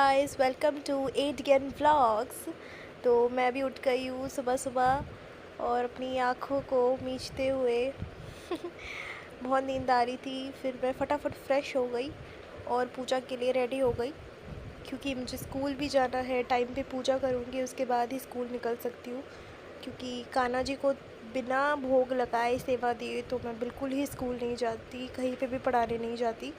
Guys, welcome to एडगन vlogs. तो मैं भी उठ गई हूँ सुबह सुबह और अपनी आँखों को मींचते हुए बहुत नींद आ रही थी। फिर मैं फटाफट फ्रेश हो गई और पूजा के लिए रेडी हो गई, क्योंकि मुझे स्कूल भी जाना है। टाइम पे पूजा करूँगी, उसके बाद ही स्कूल निकल सकती हूँ, क्योंकि कान्हा जी को बिना भोग लगाए सेवा दिए तो मैं बिल्कुल ही स्कूल नहीं जाती, कहीं पे भी पढ़ाने नहीं जाती।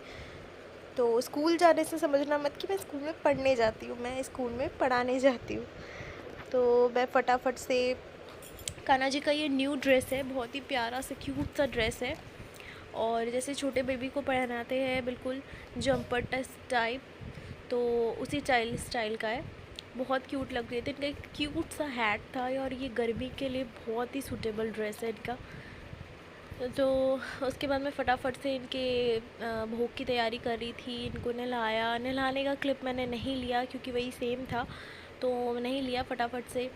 तो स्कूल जाने से समझना मत कि मैं स्कूल में पढ़ने जाती हूँ, मैं स्कूल में पढ़ाने जाती हूँ। तो मैं फटाफट से, कान्हा जी का ये न्यू ड्रेस है, बहुत ही प्यारा सा क्यूट सा ड्रेस है, और जैसे छोटे बेबी को पहनाते हैं बिल्कुल जम्पर टाइप, तो उसी स्टाइल का है। बहुत क्यूट लग रहे थे। इनका एक क्यूट सा हैट था, और ये गर्मी के लिए बहुत ही सूटेबल ड्रेस है इनका। तो उसके बाद मैं फटाफट से इनके भोग की तैयारी कर रही थी। इनको नहलाया, नहलाने का क्लिप मैंने नहीं लिया क्योंकि वही सेम था, तो नहीं लिया। फटाफट से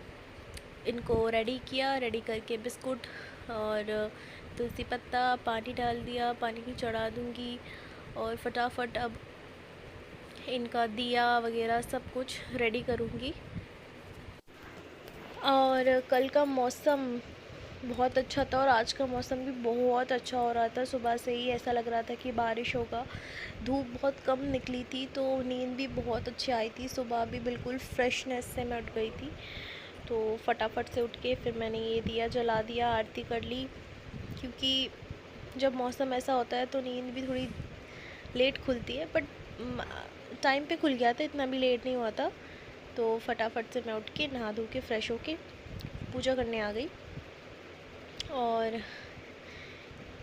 इनको रेडी किया, रेडी करके बिस्कुट और तुलसी पत्ता, पानी डाल दिया, पानी भी चढ़ा दूँगी, और फटाफट अब इनका दिया वगैरह सब कुछ रेडी करूँगी। और कल का मौसम बहुत अच्छा था, और आज का मौसम भी बहुत अच्छा हो रहा था। सुबह से ही ऐसा लग रहा था कि बारिश होगा। धूप बहुत कम निकली थी, तो नींद भी बहुत अच्छी आई थी। सुबह भी बिल्कुल फ्रेशनेस से मैं उठ गई थी। तो फटाफट से उठ के फिर मैंने ये दिया जला दिया, आरती कर ली, क्योंकि जब मौसम ऐसा होता है तो नींद भी थोड़ी लेट खुलती है, बट टाइम पे खुल गया था, इतना भी लेट नहीं हुआ था। तो फटाफट से मैं उठ के नहा धो के फ़्रेश होके पूजा करने आ गई। और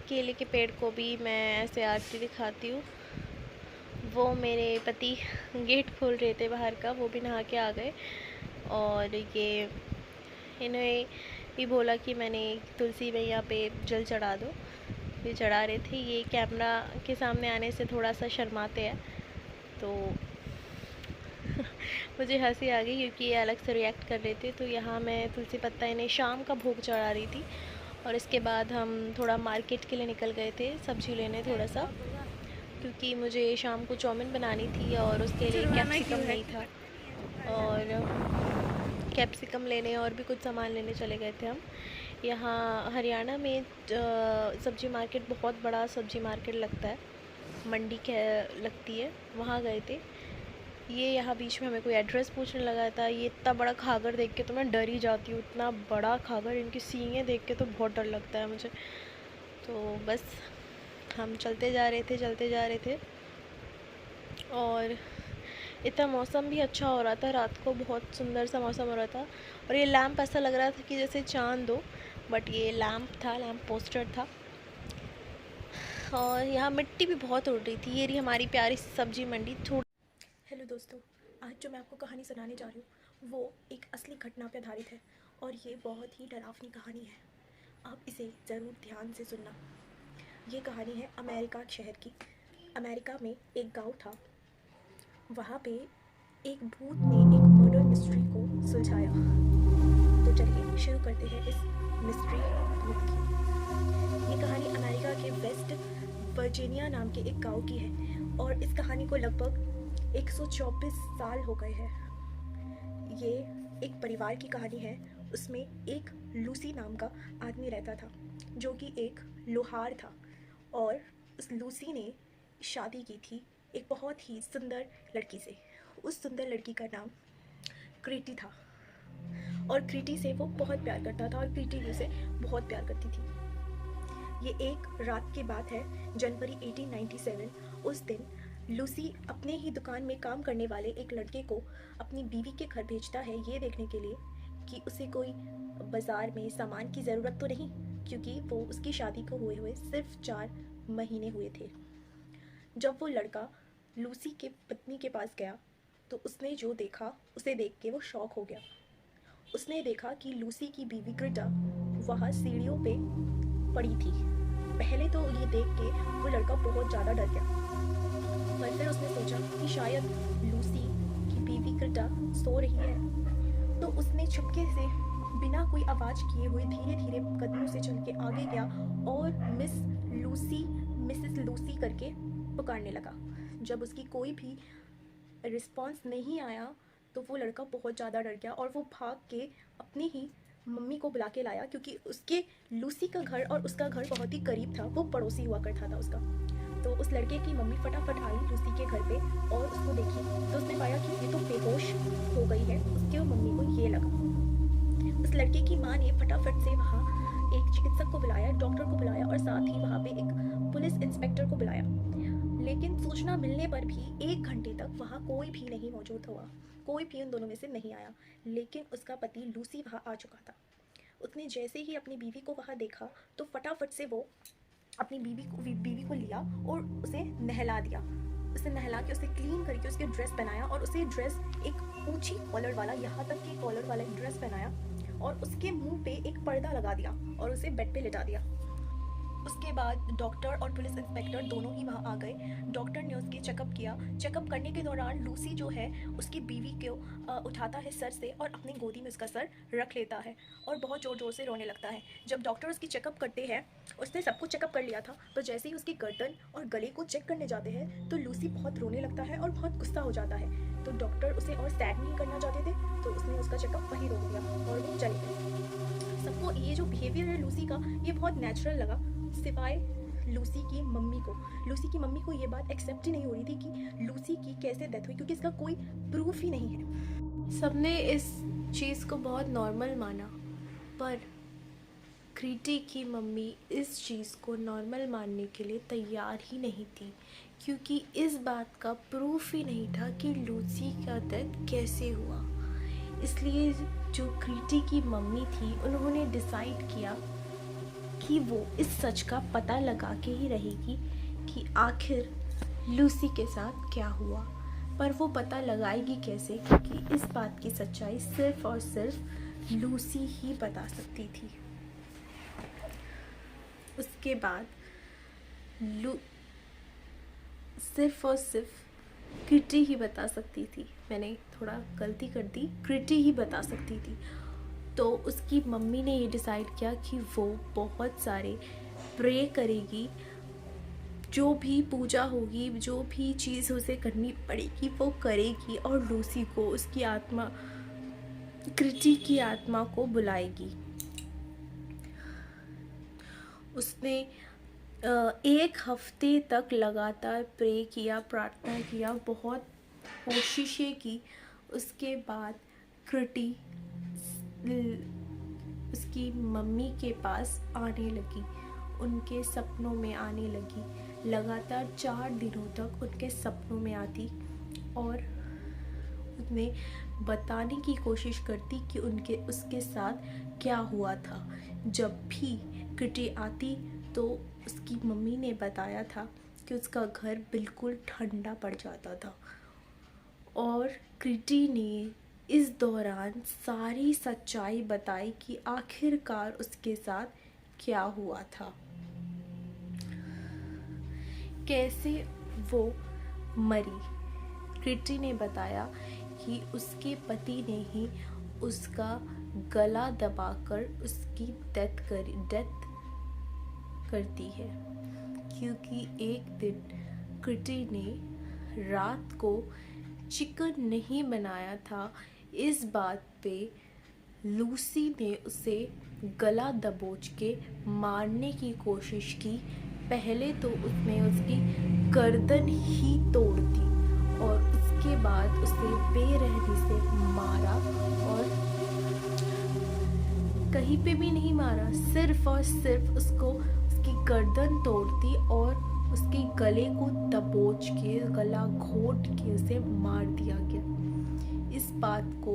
केले के पेड़ को भी मैं ऐसे आरती दिखाती हूँ। वो मेरे पति गेट खोल रहे थे बाहर का, वो भी नहा के आ गए। और ये इन्हें भी बोला कि मैंने तुलसी मैया पे जल चढ़ा दो, ये चढ़ा रहे थे। ये कैमरा के सामने आने से थोड़ा सा शर्माते हैं, तो मुझे हंसी आ गई क्योंकि ये अलग से रिएक्ट कर रहे थे। तो यहाँ मैं तुलसी पत्ता इन्हें शाम का भोग चढ़ा रही थी, और इसके बाद हम थोड़ा मार्केट के लिए निकल गए थे, सब्ज़ी लेने थोड़ा सा, क्योंकि मुझे शाम को चाउमीन बनानी थी और उसके लिए कैप्सिकम नहीं था। और कैप्सिकम लेने और भी कुछ सामान लेने चले गए थे हम। यहाँ हरियाणा में सब्ज़ी मार्केट, बहुत बड़ा सब्ज़ी मार्केट लगता है, मंडी लगती है, वहाँ गए थे। ये यहाँ बीच में हमें कोई एड्रेस पूछने लगा था। ये इतना बड़ा खागर देख के तो मैं डर ही जाती हूँ, इतना बड़ा खागर, इनकी सींगें देख के तो बहुत डर लगता है मुझे। तो बस हम चलते जा रहे थे, और इतना मौसम भी अच्छा हो रहा था, रात को बहुत सुंदर सा मौसम हो रहा था। और ये लैंप ऐसा लग रहा था कि जैसे चांद हो, बट ये लैंप था, लैंप पोस्टर था। और यहाँ मिट्टी भी बहुत उड़ रही थी। ये रही हमारी प्यारी सब्जी मंडी। हेलो दोस्तों, आज जो मैं आपको कहानी सुनाने जा रही हूँ वो एक असली घटना पर आधारित है, और ये बहुत ही डरावनी कहानी है। आप इसे ज़रूर ध्यान से सुनना। ये कहानी है अमेरिका शहर की। अमेरिका में एक गांव था। वहाँ पे एक भूत ने एक मर्डर मिस्ट्री को सुलझाया। तो चलिए शुरू करते हैं इस मिस्ट्री भूत की। ये कहानी अमेरिका के वेस्ट वर्जीनिया नाम के एक गांव की है, और इस कहानी को लगभग 124 साल हो गए हैं। ये एक परिवार की कहानी है। उसमें एक लूसी नाम का आदमी रहता था, जो कि एक लोहार था, और उस लूसी ने शादी की थी एक बहुत ही सुंदर लड़की से। उस सुंदर लड़की का नाम क्रीटी था, और क्रीटी से वो बहुत प्यार करता था, और क्रीटी भी उसे बहुत प्यार करती थी। ये एक रात की बात है, जनवरी 1897। उस दिन लूसी अपने ही दुकान में काम करने वाले एक लड़के को अपनी बीवी के घर भेजता है, ये देखने के लिए कि उसे कोई बाज़ार में सामान की ज़रूरत तो नहीं, क्योंकि वो उसकी शादी को हुए सिर्फ 4 महीने हुए थे। जब वो लड़का लूसी के पत्नी के पास गया, तो उसने जो देखा उसे देख के वो शॉक हो गया। उसने देखा कि लूसी की बीवी क्रिटा वहाँ सीढ़ियों पे पड़ी थी। पहले तो ये देख के वो लड़का बहुत ज़्यादा डर गया, पर फिर उसने सोचा कि शायद लूसी की बीवी क्रिटा सो रही है। तो उसने चुपके से बिना कोई आवाज़ किए हुए धीरे धीरे कदमों से चल के आगे गया, और मिसेस लूसी करके पुकारने लगा। जब उसकी कोई भी रिस्पॉन्स नहीं आया तो वो लड़का बहुत ज़्यादा डर गया और वो भाग के अपनी ही मम्मी को बुला के लाया, क्योंकि उसके लूसी का घर और उसका घर बहुत ही करीब था, वो पड़ोसी हुआ करता था उसका। तो उस लड़के की मम्मी फटाफट आई लूसी के घर पे और उसको देखी तो उसने पाया कि ये तो बेहोश हो गई है। उसके मम्मी को ये लगा। उस लड़के की माँ ने फटाफट से वहाँ एक चिकित्सक को बुलाया, डॉक्टर को बुलाया और साथ ही वहाँ पे एक पुलिस इंस्पेक्टर को बुलाया। लेकिन सूचना मिलने पर भी 1 घंटे तक वहाँ कोई भी नहीं मौजूद हुआ, कोई भी उन दोनों में से नहीं आया। लेकिन उसका पति लूसी वहाँ आ चुका था। उसने जैसे ही अपनी बीवी को वहाँ देखा तो फटाफट से वो अपनी बीवी को लिया और उसे नहला दिया। उसे नहला के उसे क्लीन करके उसके ड्रेस पहनाया और उसे ड्रेस एक ऊंची कॉलर वाला, यहाँ तक कि कॉलर वाला एक ड्रेस पहनाया और उसके मुंह पे एक पर्दा लगा दिया और उसे बेड पे लिटा दिया। उसके बाद डॉक्टर और पुलिस इंस्पेक्टर दोनों ही वहाँ आ गए। डॉक्टर ने उसकी चेकअप किया। चेकअप करने के दौरान लूसी जो है उसकी बीवी को उठाता है सर से और अपनी गोदी में उसका सर रख लेता है और बहुत ज़ोर ज़ोर से रोने लगता है। जब डॉक्टर उसकी चेकअप करते हैं, उसने सब कुछ चेकअप कर लिया था, तो जैसे ही उसकी गर्दन और गले को चेक करने जाते हैं तो लूसी बहुत रोने लगता है और बहुत गुस्सा हो जाता है। तो डॉक्टर उसे और सैड नहीं करना चाहते थे, तो उसने उसका चेकअप वहीं रोक दिया और वो चले गए। सबको ये जो बिहेवियर है लूसी का, ये बहुत नेचुरल लगा, सिवाय लूसी की मम्मी को। लूसी की मम्मी को ये बात एक्सेप्ट ही नहीं हो रही थी कि लूसी की कैसे डेथ हुई, क्योंकि इसका कोई प्रूफ ही नहीं है। सबने इस चीज़ को बहुत नॉर्मल माना, पर क्रीटी की मम्मी इस चीज़ को नॉर्मल मानने के लिए तैयार ही नहीं थी, क्योंकि इस बात का प्रूफ ही नहीं था कि लूसी का डेथ कैसे हुआ। इसलिए जो क्रीटी की मम्मी थी, उन्होंने डिसाइड किया कि वो इस सच का पता लगा के ही रहेगी कि आखिर लूसी के साथ क्या हुआ। पर वो पता लगाएगी कैसे, क्योंकि इस बात की सच्चाई सिर्फ और सिर्फ लूसी ही बता सकती थी। उसके बाद सिर्फ और सिर्फ क्रिटी ही बता सकती थी। मैंने थोड़ा गलती कर दी, क्रिटी ही बता सकती थी। तो उसकी मम्मी ने ये डिसाइड किया कि वो बहुत सारे प्रे करेगी, जो भी पूजा होगी, जो भी चीज़ उसे करनी पड़ेगी वो करेगी और लूसी को, उसकी आत्मा, क्रिटी की आत्मा को बुलाएगी। उसने 1 हफ्ते तक लगातार प्रे किया, प्रार्थना किया, बहुत कोशिशें की। उसके बाद क्रिटी उसकी मम्मी के पास आने लगी, उनके सपनों में आने लगी। लगातार 4 दिनों तक उनके सपनों में आती और उन्हें बताने की कोशिश करती कि उसके साथ क्या हुआ था। जब भी क्रिटी आती तो उसकी मम्मी ने बताया था कि उसका घर बिल्कुल ठंडा पड़ जाता था और क्रिटी ने इस दौरान सारी सच्चाई बताई कि आखिरकार उसके साथ क्या हुआ था, कैसे वो मरी। क्रिटी ने बताया कि उसके पति ने ही उसका गला दबाकर उसकी डेथ करती है, क्योंकि एक दिन क्रिटी ने रात को चिकन नहीं बनाया था। इस बात पे लूसी ने उसे गला दबोच के मारने की कोशिश की। पहले तो उसने उसकी गर्दन ही तोड़ दी और उसके बाद उसे बेरहमी से मारा और कहीं पे भी नहीं मारा, सिर्फ और सिर्फ उसकी गर्दन तोड़ती और उसके गले को दबोच के, गला घोट के उसे मार दिया गया। इस बात को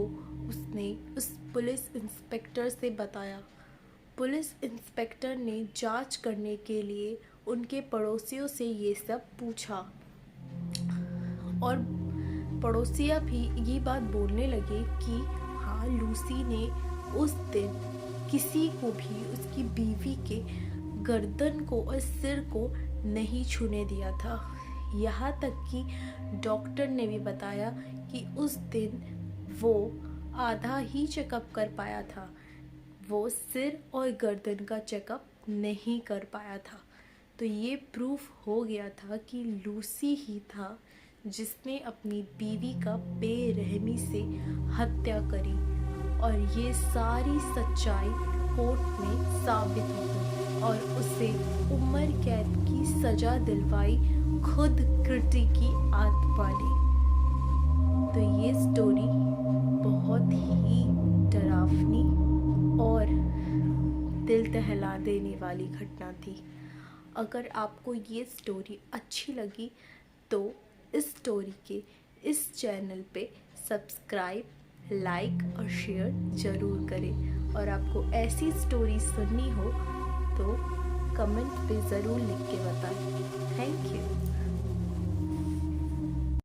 उसने उस पुलिस इंस्पेक्टर से बताया। पुलिस इंस्पेक्टर ने जांच करने के लिए उनके पड़ोसियों से ये सब पूछा और पड़ोसियाँ भी ये बात बोलने लगे कि हाँ, लूसी ने उस दिन किसी को भी उसकी बीवी के गर्दन को और सिर को नहीं छूने दिया था। यहाँ तक कि डॉक्टर ने भी बताया कि उस दिन वो आधा ही चेकअप कर पाया था, वो सिर और गर्दन का चेकअप नहीं कर पाया था। तो ये प्रूफ हो गया था कि लूसी ही था जिसने अपनी बीवी का बेरहमी से हत्या करी और ये सारी सच्चाई कोर्ट में साबित हो गई और उसे उम्र कैद की सज़ा दिलवाई खुद कृति की आत्मा ने। तो ये स्टोरी बहुत ही डरावनी और दिल दहला देने वाली घटना थी। अगर आपको ये स्टोरी अच्छी लगी तो इस स्टोरी के इस चैनल पे सब्सक्राइब, लाइक और शेयर ज़रूर करें। और आपको ऐसी स्टोरी सुननी हो तो कमेंट पे ज़रूर लिख के बताएं। Thank you.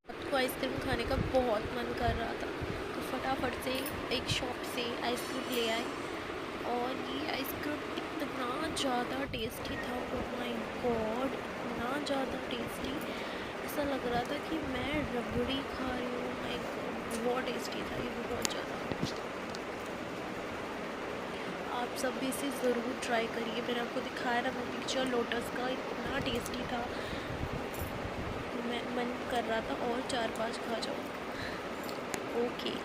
आपको आइसक्रीम खाने का बहुत मन कर रहा था तो फटाफट से एक शॉप से आइसक्रीम ले आए और ये आइसक्रीम इतना ज़्यादा टेस्टी था। ओह माय गॉड, इतना ज़्यादा टेस्टी, ऐसा लग रहा था कि मैं रबड़ी खा रही हूँ। माय गॉड, बहुत टेस्टी था ये भी, बहुत ज़्यादा। आप सब भी इसे ज़रूर ट्राई करिए। मैंने आपको दिखाया ना वो पिक्चर लोटस का, इतना टेस्टी था, मैं मन कर रहा था और 4-5 खा जाऊँ। ओके,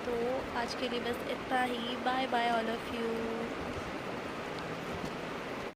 तो आज के लिए बस इतना ही। Bye bye all of you.